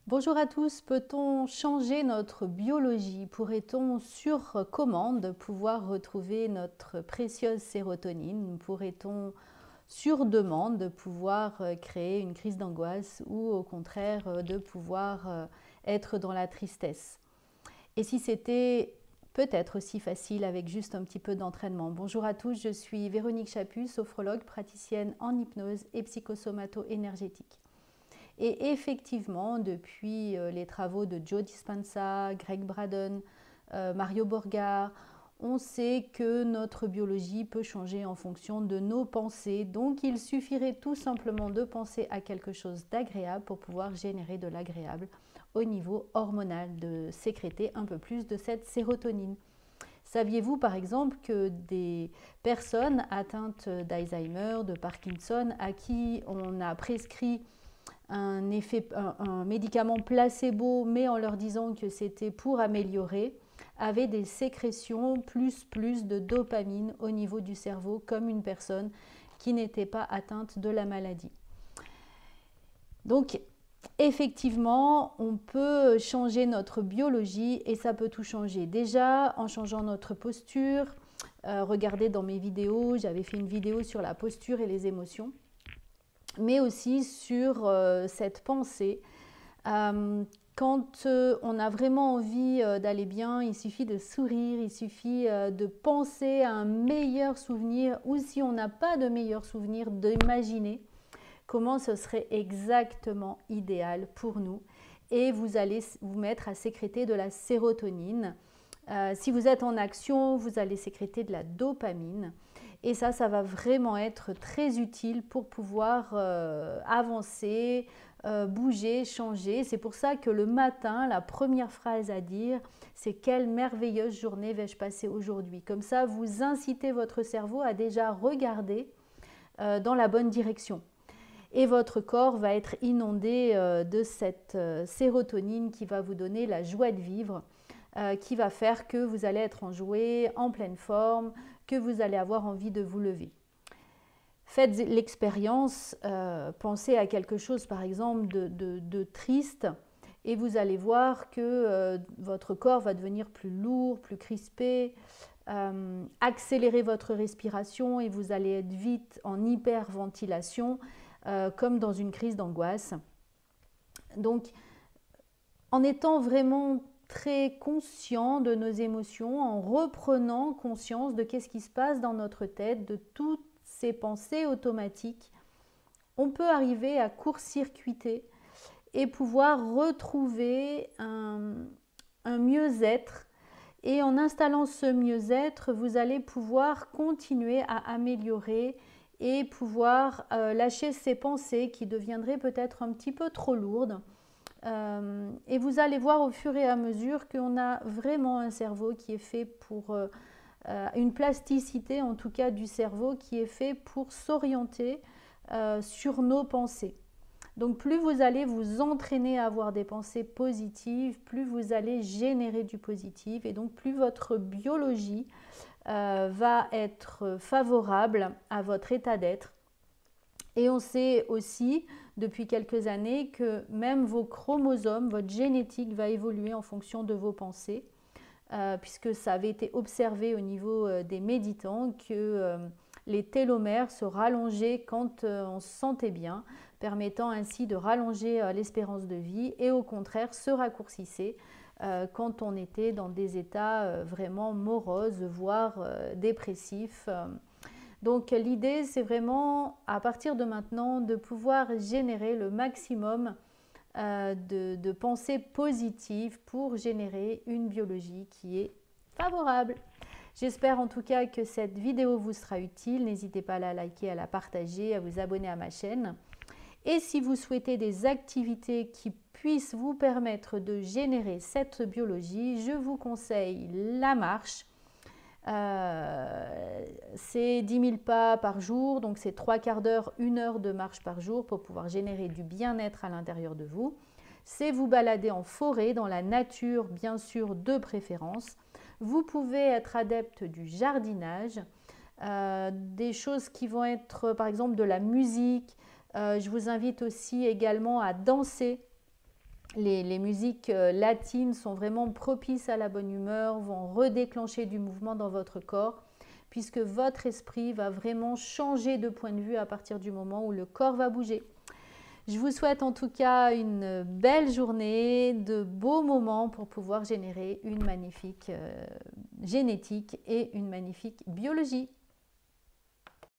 Bonjour à tous, peut-on changer notre biologie? Pourrait-on sur commande pouvoir retrouver notre précieuse sérotonine? Pourrait-on sur demande pouvoir créer une crise d'angoisse ou au contraire de pouvoir être dans la tristesse? Et si c'était peut-être aussi facile avec juste un petit peu d'entraînement? Bonjour à tous, je suis Véronique Chaput, sophrologue, praticienne en hypnose et psychosomato-énergétique. Et effectivement, depuis les travaux de Joe Dispenza, Greg Braden, Mario Borga, on sait que notre biologie peut changer en fonction de nos pensées. Donc il suffirait tout simplement de penser à quelque chose d'agréable pour pouvoir générer de l'agréable au niveau hormonal, de sécréter un peu plus de cette sérotonine. Saviez-vous par exemple que des personnes atteintes d'Alzheimer, de Parkinson, à qui on a prescrit un médicament placebo, mais en leur disant que c'était pour améliorer, avaient des sécrétions plus de dopamine au niveau du cerveau, comme une personne qui n'était pas atteinte de la maladie. Donc, effectivement, on peut changer notre biologie et ça peut tout changer. Déjà, en changeant notre posture, regardez dans mes vidéos, j'avais fait une vidéo sur la posture et les émotions, mais aussi sur cette pensée. Quand on a vraiment envie d'aller bien, il suffit de sourire, il suffit de penser à un meilleur souvenir, ou si on n'a pas de meilleur souvenir, d'imaginer comment ce serait exactement idéal pour nous. Et vous allez vous mettre à sécréter de la sérotonine. Si vous êtes en action, vous allez sécréter de la dopamine. Et ça va vraiment être très utile pour pouvoir avancer, bouger, changer. C'est pour ça que le matin, la première phrase à dire, c'est quelle merveilleuse journée vais-je passer aujourd'hui. Comme ça, vous incitez votre cerveau à déjà regarder dans la bonne direction. Et votre corps va être inondé de cette sérotonine qui va vous donner la joie de vivre, qui va faire que vous allez être enjoué, en pleine forme, que vous allez avoir envie de vous lever. Faites l'expérience, pensez à quelque chose par exemple de triste et vous allez voir que votre corps va devenir plus lourd, plus crispé. Accélérez votre respiration et vous allez être vite en hyperventilation comme dans une crise d'angoisse. Donc, en étant vraiment très conscient de nos émotions, en reprenant conscience de qu'est-ce qui se passe dans notre tête, de toutes ces pensées automatiques, on peut arriver à court-circuiter et pouvoir retrouver un mieux-être. Et en installant ce mieux-être, vous allez pouvoir continuer à améliorer et pouvoir lâcher ces pensées qui deviendraient peut-être un petit peu trop lourdes. Et vous allez voir au fur et à mesure qu'on a vraiment un cerveau qui est fait pour une plasticité en tout cas du cerveau qui est fait pour s'orienter sur nos pensées. Donc plus vous allez vous entraîner à avoir des pensées positives, plus vous allez générer du positif et donc plus votre biologie va être favorable à votre état d'être. Et on sait aussi depuis quelques années que même vos chromosomes, votre génétique va évoluer en fonction de vos pensées, puisque ça avait été observé au niveau des méditants que les télomères se rallongeaient quand on se sentait bien, permettant ainsi de rallonger l'espérance de vie et au contraire se raccourcissaient quand on était dans des états vraiment moroses, voire dépressifs. Donc l'idée, c'est vraiment, à partir de maintenant, de pouvoir générer le maximum de pensées positives pour générer une biologie qui est favorable. J'espère en tout cas que cette vidéo vous sera utile. N'hésitez pas à la liker, à la partager, à vous abonner à ma chaîne. Et si vous souhaitez des activités qui puissent vous permettre de générer cette biologie, je vous conseille la marche. C'est 10 000 pas par jour, donc c'est 3/4 d'heure, 1 heure de marche par jour pour pouvoir générer du bien-être à l'intérieur de vous. C'est vous balader en forêt, dans la nature, bien sûr, de préférence. Vous pouvez être adepte du jardinage, des choses qui vont être par exemple de la musique. Je vous invite aussi également à danser. les musiques latines sont vraiment propices à la bonne humeur, vont redéclencher du mouvement dans votre corps, puisque votre esprit va vraiment changer de point de vue à partir du moment où le corps va bouger. Je vous souhaite en tout cas une belle journée, de beaux moments pour pouvoir générer une magnifique génétique et une magnifique biologie.